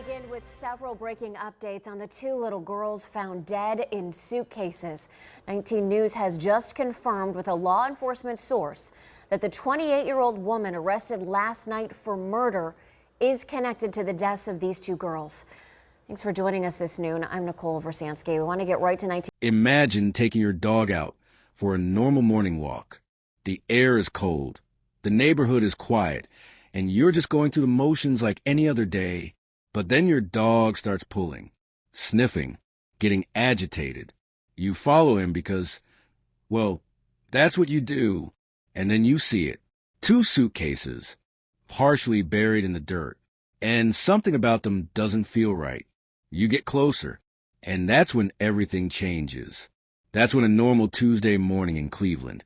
Begin with several breaking updates on the two little girls found dead in suitcases. 19 News has just confirmed with a law enforcement source that the 28-year-old woman arrested last night for murder is connected to the deaths of these two girls. Thanks for joining us this noon. I'm Nicole Versansky. We want to get right to 19. Imagine taking your dog out for a normal morning walk. The air is cold, the neighborhood is quiet, and you're just going through the motions like any other day. But then your dog starts pulling, sniffing, getting agitated. You follow him because, well, that's what you do. And then you see it. Two suitcases, partially buried in the dirt. And something about them doesn't feel right. You get closer, and that's when everything changes. That's when a normal Tuesday morning in Cleveland,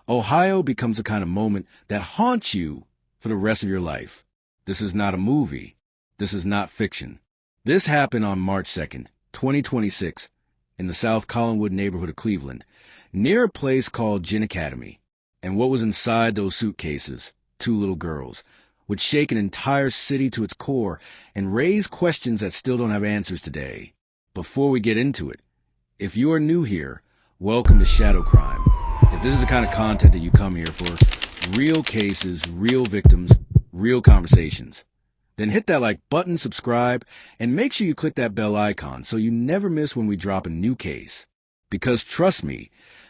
Ohio becomes a kind of moment that haunts you for the rest of your life. This is not a movie. This is not fiction. This happened on March 2nd, 2026, in the South Collinwood neighborhood of Cleveland, near a place called Ginn Academy. And what was inside those suitcases, two little girls, would shake an entire city to its core and raise questions that still don't have answers today. Before we get into it, if you are new here, welcome to Shadow Crime. If this is the kind of content that you come here for, real cases, real victims, real conversations, then hit that like button, subscribe, and make sure you click that bell icon so you never miss when we drop a new case. Because trust me,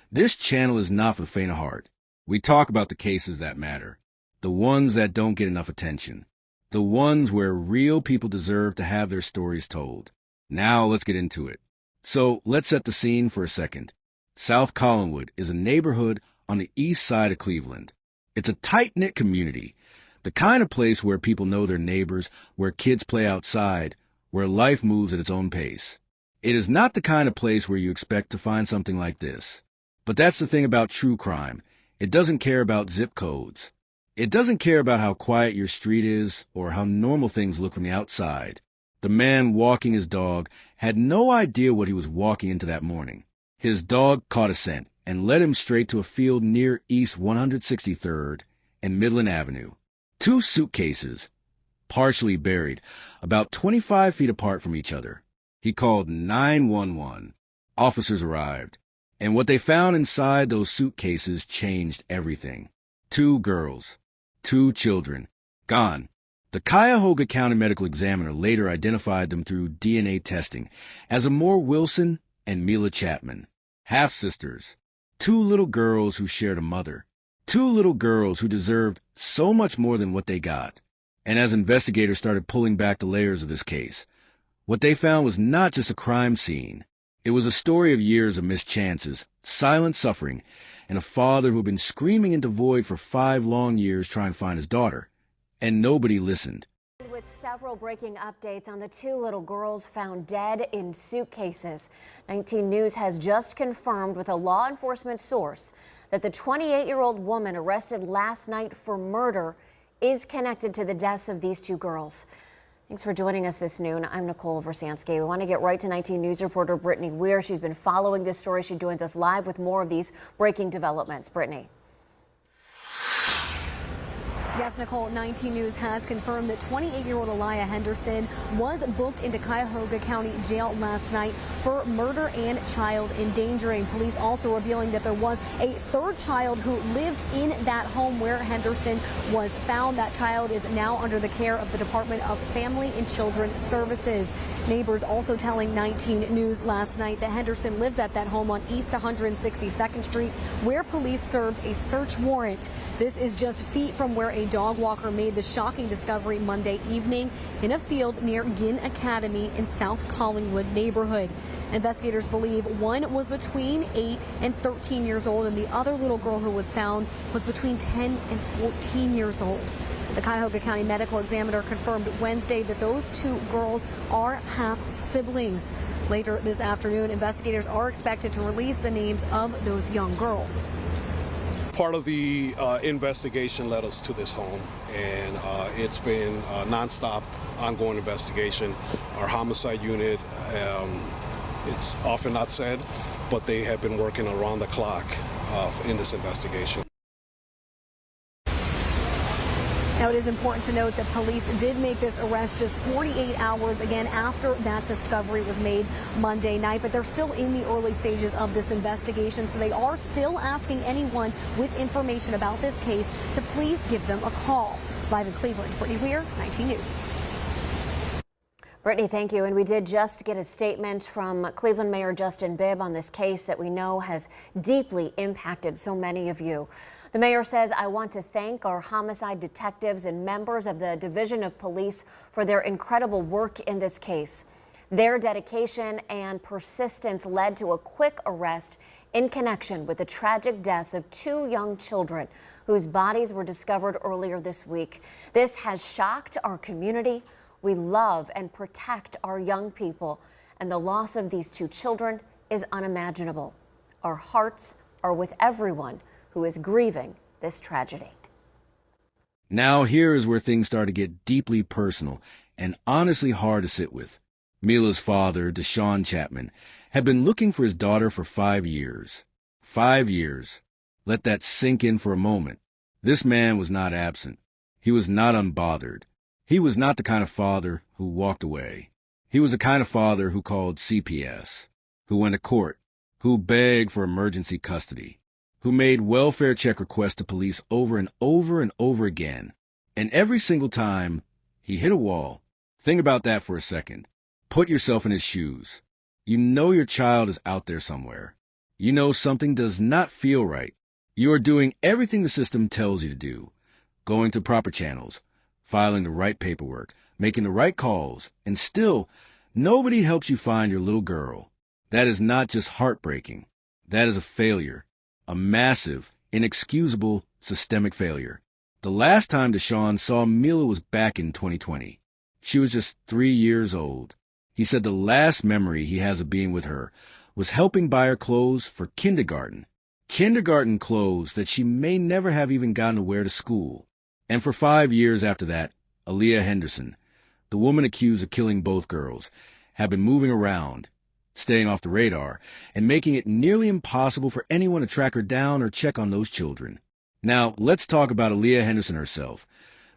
this channel is not for the faint of heart. We talk about the cases that matter, the ones that don't get enough attention, the ones where real people deserve to have their stories told. Now let's get into it. So let's set the scene for a second. South Collinwood is a neighborhood on the east side of Cleveland. It's a tight-knit community. The kind of place where people know their neighbors, where kids play outside, where life moves at its own pace. It is not the kind of place where you expect to find something like this. But that's the thing about true crime. It doesn't care about zip codes. It doesn't care about how quiet your street is or how normal things look from the outside. The man walking his dog had no idea what he was walking into that morning. His dog caught a scent and led him straight to a field near East 163rd and Midland Avenue. Two suitcases, partially buried, about 25 feet apart from each other. He called 911. Officers arrived, and what they found inside those suitcases changed everything. Two girls, two children, gone. The Cuyahoga County Medical Examiner later identified them through DNA testing as Amor Wilson and Mila Chatman, half-sisters, two little girls who shared a mother. Two little girls who deserved so much more than what they got. And as investigators started pulling back the layers of this case, what they found was not just a crime scene. It was a story of years of missed chances, silent suffering, and a father who had been screaming into void for 5 long years trying to find his daughter. And nobody listened. With several breaking updates on the two little girls found dead in suitcases. 19 News has just confirmed with a law enforcement source that the 28-year-old woman arrested last night for murder is connected to the deaths of these two girls. Thanks for joining us this noon. I'm Nicole Versansky. We want to get right to 19 News reporter Brittany Weir. She's been following this story. She joins us live with more of these breaking developments. Brittany. Yes, Nicole, 19 News has confirmed that 28-year-old Aliyah Henderson was booked into Cuyahoga County Jail last night for murder and child endangering. Police also revealing that there was a third child who lived in that home where Henderson was found. That child is now under the care of the Department of Family and Children Services. Neighbors also telling 19 News last night that Henderson lives at that home on East 162nd Street, where police served a search warrant. This is just feet from where a dog walker made the shocking discovery Monday evening in a field near Ginn Academy in South Collinwood neighborhood. Investigators believe one was between 8 and 13 years old, and the other little girl who was found was between 10 and 14 years old. The Cuyahoga County Medical Examiner confirmed Wednesday that those two girls are half-siblings. Later this afternoon, investigators are expected to release the names of those young girls. Part of the investigation led us to this home, and it's been a nonstop, ongoing investigation. Our homicide unit, it's often not said, but they have been working around the clock in this investigation. Now, it is important to note that police did make this arrest just 48 hours, again, after that discovery was made Monday night. But they're still in the early stages of this investigation, so they are still asking anyone with information about this case to please give them a call. Live in Cleveland, Brittany Weir, 19 News. Brittany, thank you. And we did just get a statement from Cleveland Mayor Justin Bibb on this case that we know has deeply impacted so many of you. The mayor says, "I want to thank our homicide detectives and members of the Division of Police for their incredible work in this case. Their dedication and persistence led to a quick arrest in connection with the tragic deaths of 2 young children whose bodies were discovered earlier this week. This has shocked our community. We love and protect our young people, and the loss of these 2 children is unimaginable. Our hearts are with everyone who is grieving this tragedy." Now here is where things start to get deeply personal and honestly hard to sit with. Mila's father, Chatman, had been looking for his daughter for 5 years. 5 years. Let that sink in for a moment. This man was not absent. He was not unbothered. He was not the kind of father who walked away. He was the kind of father who called CPS, who went to court, who begged for emergency custody, who made welfare check requests to police over and over and over again. And every single time, he hit a wall. Think about that for a second. Put yourself in his shoes. You know your child is out there somewhere. You know something does not feel right. You are doing everything the system tells you to do, going to proper channels, filing the right paperwork, making the right calls, and still, nobody helps you find your little girl. That is not just heartbreaking. That is a failure, a massive, inexcusable, systemic failure. The last time Deshaun saw Mila was back in 2020. She was just 3 years old. He said the last memory he has of being with her was helping buy her clothes for kindergarten. Kindergarten clothes that she may never have even gotten to wear to school. And for 5 years after that, Aliyah Henderson, the woman accused of killing both girls, had been moving around, staying off the radar, and making it nearly impossible for anyone to track her down or check on those children. Now, let's talk about Aliyah Henderson herself,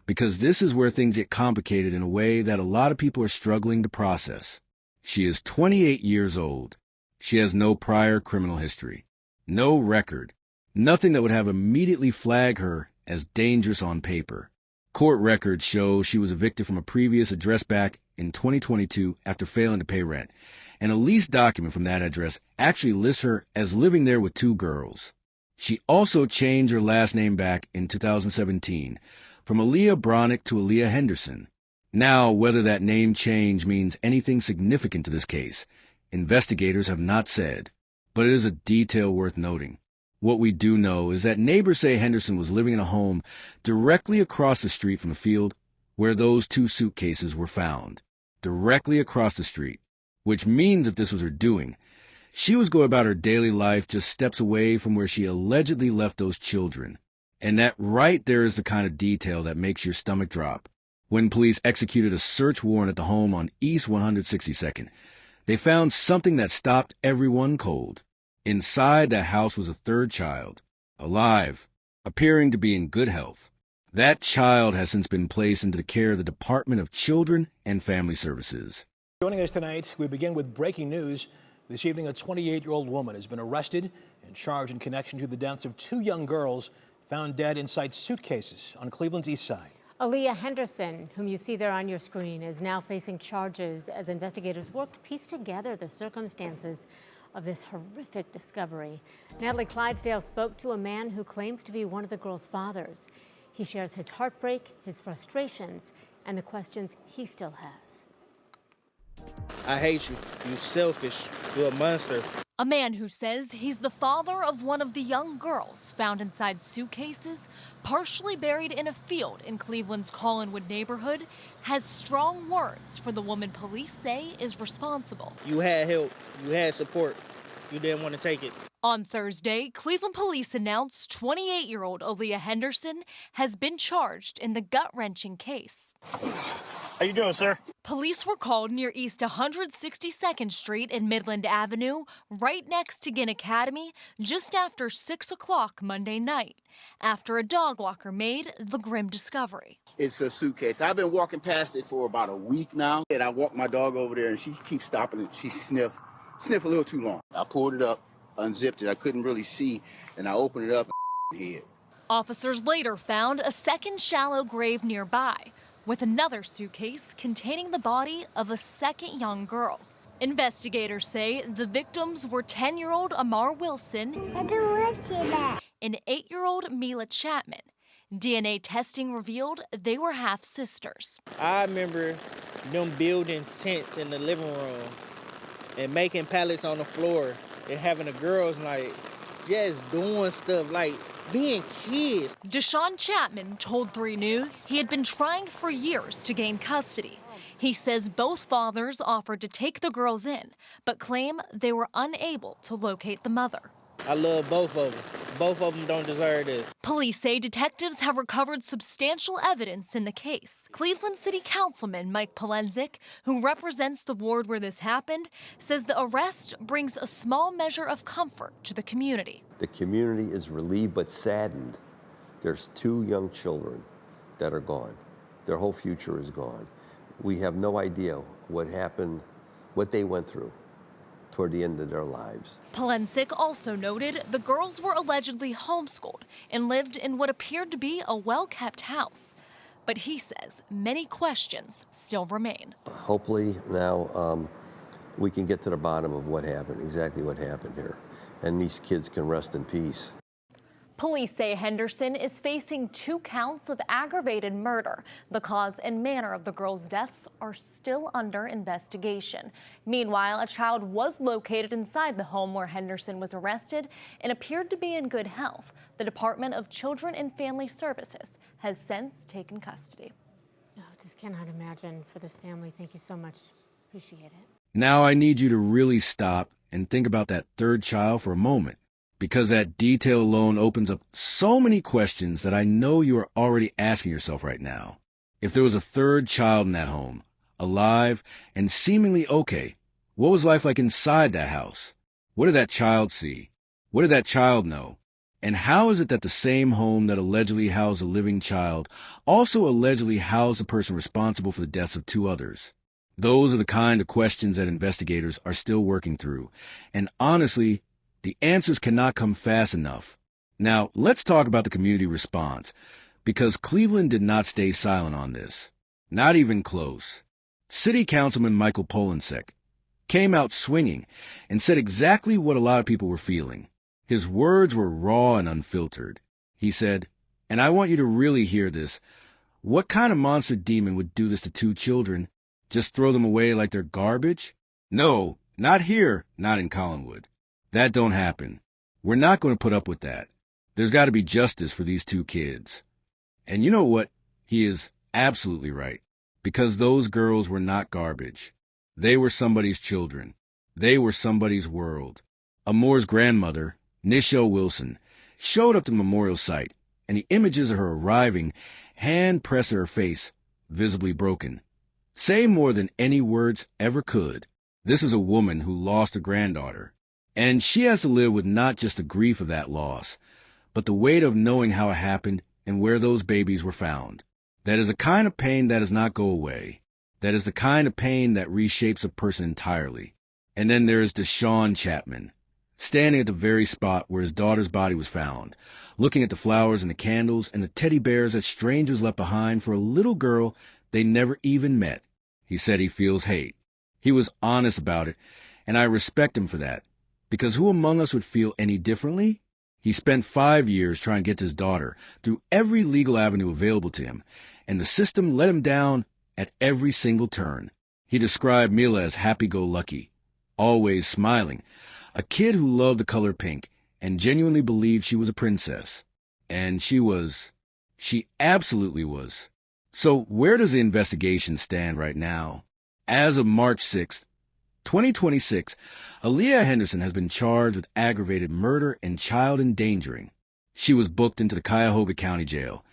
because this is where things get complicated in a way that a lot of people are struggling to process. She is 28 years old. She has no prior criminal history, no record, nothing that would have immediately flagged her as dangerous on paper. Court records show she was evicted from a previous address back in 2022 after failing to pay rent, and a lease document from that address actually lists her as living there with 2 girls. She also changed her last name back in 2017 from Aliyah Bronick to Aliyah Henderson. Now, whether that name change means anything significant to this case, investigators have not said, but it is a detail worth noting. What we do know is that neighbors say Henderson was living in a home directly across the street from the field where those 2 suitcases were found. Directly across the street. Which means if this was her doing, she was going about her daily life just steps away from where she allegedly left those children. And that right there is the kind of detail that makes your stomach drop. When police executed a search warrant at the home on East 162nd, they found something that stopped everyone cold. Inside that house was a 3rd child, alive, appearing to be in good health. That child has since been placed into the care of the Department of Children and Family Services. Joining us tonight, we begin with breaking news. This evening, a 28-year-old woman has been arrested and charged in connection to the deaths of 2 young girls found dead inside suitcases on Cleveland's east side. Aliyah Henderson, whom you see there on your screen, is now facing charges as investigators work to piece together the circumstances of this horrific discovery. Natalie Clydesdale spoke to a man who claims to be one of the girls' fathers. He shares his heartbreak, his frustrations, and the questions he still has. I hate you. You selfish. You're a monster. A man who says he's the father of one of the young girls found inside suitcases, partially buried in a field in Cleveland's Collinwood neighborhood, has strong words for the woman police say is responsible. You had help. You had support. You didn't want to take it. On Thursday, Cleveland police announced 28-year-old Aliyah Henderson has been charged in the gut-wrenching case. How you doing, sir? Police were called near East 162nd Street and Midland Avenue, right next to Ginn Academy, just after 6 o'clock Monday night, after a dog walker made the grim discovery. It's a suitcase. I've been walking past it for about a week now, and I walk my dog over there, and she keeps stopping it. She sniff a little too long. I pulled it up, unzipped it. I couldn't really see, and I opened it up and hid. Officers later found a second shallow grave nearby, with another suitcase containing the body of a second young girl. Investigators say the victims were 10-year-old Amor Wilson and 8-year-old Mila Chatman. DNA testing revealed they were half-sisters. I remember them building tents in the living room and making pallets on the floor and having a girls' night, just doing stuff like being kids. Deshaun Chatman told 3 News he had been trying for years to gain custody. He says both fathers offered to take the girls in, but claim they were unable to locate the mother. I love both of them. Both of them don't deserve this. Police say detectives have recovered substantial evidence in the case. Cleveland City Councilman Mike Polensik, who represents the ward where this happened, says the arrest brings a small measure of comfort to the community. The community is relieved but saddened. There's 2 young children that are gone. Their whole future is gone. We have no idea what happened, what they went through toward the end of their lives. Polensik also noted the girls were allegedly homeschooled and lived in what appeared to be a well-kept house. But he says many questions still remain. Hopefully now we can get to the bottom of what happened, exactly what happened here, and these kids can rest in peace. Police say Henderson is facing 2 counts of aggravated murder. The cause and manner of the girls' deaths are still under investigation. Meanwhile, a child was located inside the home where Henderson was arrested and appeared to be in good health. The Department of Children and Family Services has since taken custody. Oh, just cannot imagine for this family. Thank you so much. Appreciate it. Now I need you to really stop and think about that 3rd child for a moment, because that detail alone opens up so many questions that I know you are already asking yourself right now. If there was a 3rd child in that home, alive and seemingly okay, what was life like inside that house? What did that child see? What did that child know? And how is it that the same home that allegedly housed a living child also allegedly housed the person responsible for the deaths of 2 others? Those are the kind of questions that investigators are still working through. And honestly, the answers cannot come fast enough. Now, let's talk about the community response, because Cleveland did not stay silent on this. Not even close. City Councilman Michael Polensek came out swinging and said exactly what a lot of people were feeling. His words were raw and unfiltered. He said, and I want you to really hear this, what kind of monster demon would do this to 2 children? Just throw them away like they're garbage? No, not here, not in Collinwood. That don't happen. We're not going to put up with that. There's got to be justice for these 2 kids. And you know what? He is absolutely right. Because those girls were not garbage. They were somebody's children. They were somebody's world. Amor's grandmother, Nichelle Wilson, showed up to the memorial site, and the images of her arriving hand pressed to her face, visibly broken, say more than any words ever could. This is a woman who lost a granddaughter. And she has to live with not just the grief of that loss, but the weight of knowing how it happened and where those babies were found. That is a kind of pain that does not go away. That is the kind of pain that reshapes a person entirely. And then there is Deshaun Chatman, standing at the very spot where his daughter's body was found, looking at the flowers and the candles and the teddy bears that strangers left behind for a little girl they never even met. He said he feels hate. He was honest about it, and I respect him for that. Because who among us would feel any differently? He spent 5 years trying to get to his daughter through every legal avenue available to him, and the system let him down at every single turn. He described Mila as happy-go-lucky, always smiling, a kid who loved the color pink and genuinely believed she was a princess. And she was. She absolutely was. So where does the investigation stand right now? As of March 6th, 2026, Aliyah Henderson has been charged with aggravated murder and child endangering. She was booked into the Cuyahoga County Jail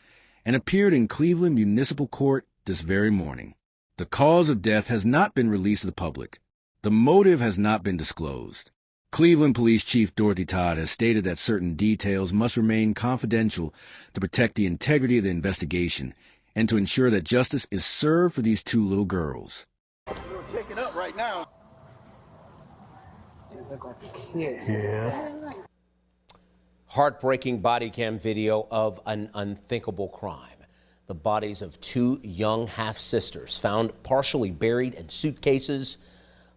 and appeared in Cleveland Municipal Court this very morning. The cause of death has not been released to the public. The motive has not been disclosed. Cleveland Police Chief Dorothy Todd has stated that certain details must remain confidential to protect the integrity of the investigation and to ensure that justice is served for these two little girls. We're checking up right now. Yeah. Heartbreaking body cam video of an unthinkable crime. The bodies of two young half-sisters found partially buried in suitcases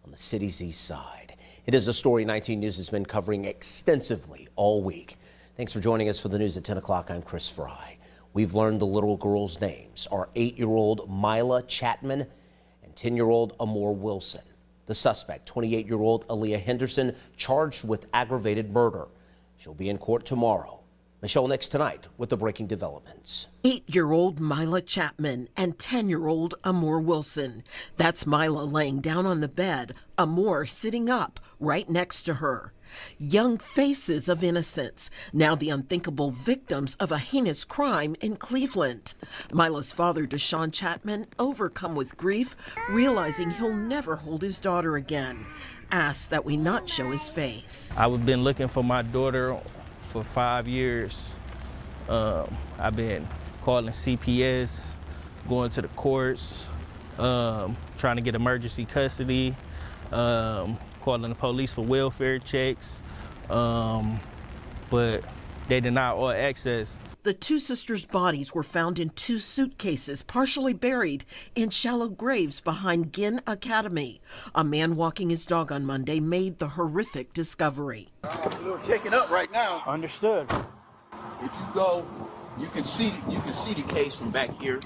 on the city's east side. It is a story 19 News has been covering extensively all week. Thanks for joining us for the news at 10 o'clock. I'm Chris Fry. We've learned the little girls' names are 8-year-old Mila Chatman and 10-year-old Amor Wilson. The suspect, 28-year-old Aliyah Henderson, charged with aggravated murder. She'll be in court tomorrow. Michelle Nix tonight with the breaking developments. 8-year-old Mila Chatman and 10-year-old Amor Wilson. That's Mila laying down on the bed, Amor sitting up right next to her. Young faces of innocence, now the unthinkable victims of a heinous crime in Cleveland. Mila's father, Chatman, overcome with grief, realizing he'll never hold his daughter again, asks that we not show his face. I've been looking for my daughter for 5 years. I've been calling CPS, going to the courts, trying to get emergency custody, calling the police for welfare checks, but they denied all access. The two sisters' bodies were found in 2 suitcases, partially buried in shallow graves behind Ginn Academy. A man walking his dog on Monday made the horrific discovery. We're checking up right now. Understood. If you go, you can see the case from back here.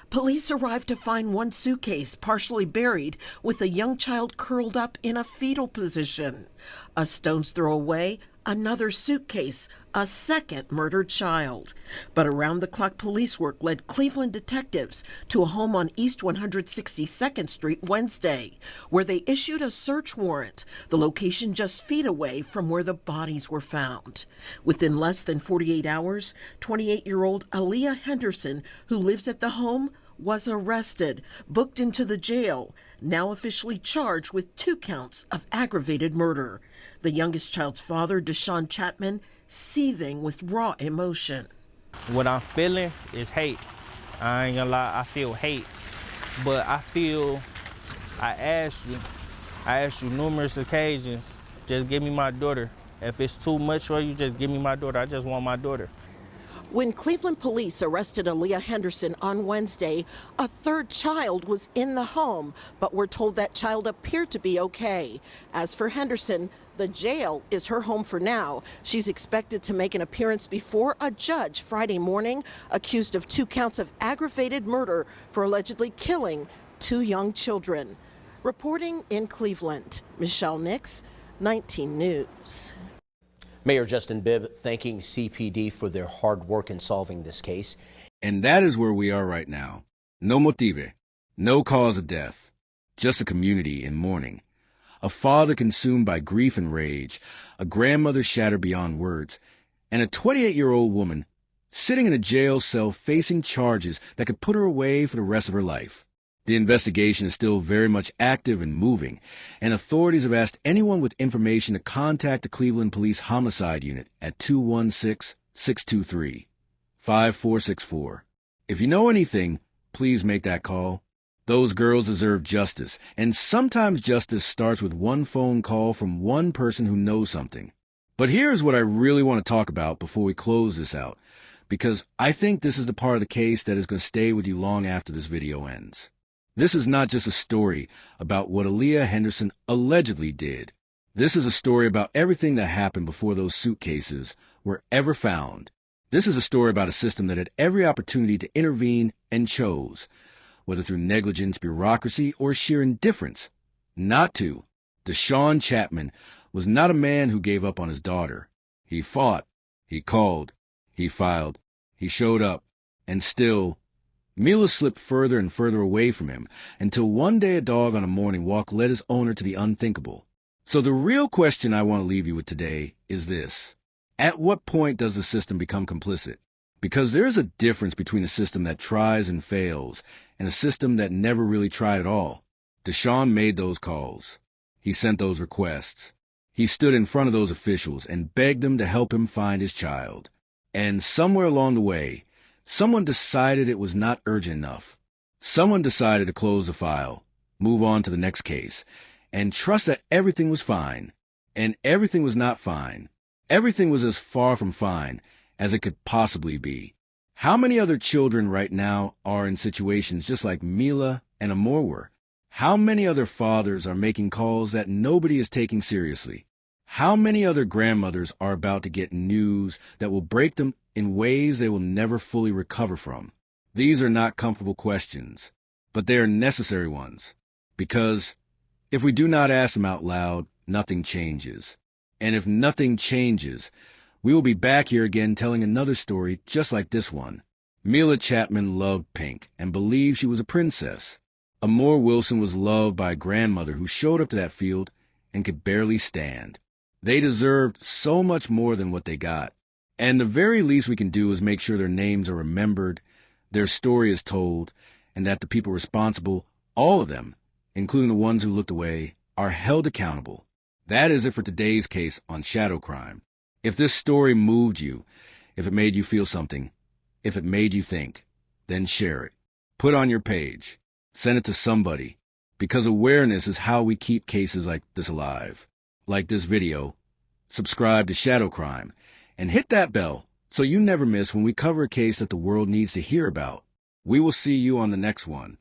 Police arrived to find 1 suitcase partially buried with a young child curled up in a fetal position. A stone's throw away, another suitcase, a second murdered child. But around-the-clock police work led Cleveland detectives to a home on East 162nd Street Wednesday, where they issued a search warrant, the location just feet away from where the bodies were found. Within less than 48 hours, 28-year-old Aliyah Henderson, who lives at the home, was arrested, booked into the jail, now officially charged with 2 counts of aggravated murder. The youngest child's father, Chatman, seething with raw emotion. What I'm feeling is hate. I ain't gonna lie, I feel hate. But I asked you numerous occasions, just give me my daughter. If it's too much for you, just give me my daughter. I just want my daughter. When Cleveland police arrested Aliyah Henderson on Wednesday, a 3rd child was in the home, but we're told that child appeared to be okay. As for Henderson, the jail is her home for now. She's expected to make an appearance before a judge Friday morning, accused of 2 counts of aggravated murder for allegedly killing 2 young children. Reporting in Cleveland, Michelle Nix, 19 News. Mayor Justin Bibb thanking CPD for their hard work in solving this case. And that is where we are right now. No motive, no cause of death, just a community in mourning. A father consumed by grief and rage, a grandmother shattered beyond words, and a 28-year-old woman sitting in a jail cell facing charges that could put her away for the rest of her life. The investigation is still very much active and moving, and authorities have asked anyone with information to contact the Cleveland Police Homicide Unit at 216-623-5464. If you know anything, please make that call. Those girls deserve justice, and sometimes justice starts with one phone call from one person who knows something. But here's what I really want to talk about before we close this out, because I think this is the part of the case that is going to stay with you long after this video ends. This is not just a story about what Aliyah Henderson allegedly did. This is a story about everything that happened before those suitcases were ever found. This is a story about a system that had every opportunity to intervene and chose, whether through negligence, bureaucracy, or sheer indifference, not to. Chatman was not a man who gave up on his daughter. He fought, he called, he filed, he showed up, and still, Mila slipped further and further away from him until one day a dog on a morning walk led his owner to the unthinkable. So the real question I want to leave you with today is this. At what point does the system become complicit? Because there is a difference between a system that tries and fails and a system that never really tried at all. Deshaun made those calls. He sent those requests. He stood in front of those officials and begged them to help him find his child. And somewhere along the way, someone decided it was not urgent enough. Someone decided to close the file, move on to the next case, and trust that everything was fine. And everything was not fine. Everything was as far from fine as it could possibly be. How many other children right now are in situations just like Mila and Amor were? How many other fathers are making calls that nobody is taking seriously? How many other grandmothers are about to get news that will break them in ways they will never fully recover from? These are not comfortable questions, but they are necessary ones. Because if we do not ask them out loud, nothing changes. And if nothing changes, we will be back here again telling another story just like this one. Mila Chatman loved pink and believed she was a princess. Amor Wilson was loved by a grandmother who showed up to that field and could barely stand. They deserved so much more than what they got. And the very least we can do is make sure their names are remembered, their story is told, and that the people responsible, all of them, including the ones who looked away, are held accountable. That is it for today's case on Shadow Crime. If this story moved you, if it made you feel something, if it made you think, then share it. Put on your page. Send it to somebody. Because awareness is how we keep cases like this alive. Like this video, subscribe to Shadow Crime, and hit that bell so you never miss when we cover a case that the world needs to hear about. We will see you on the next one.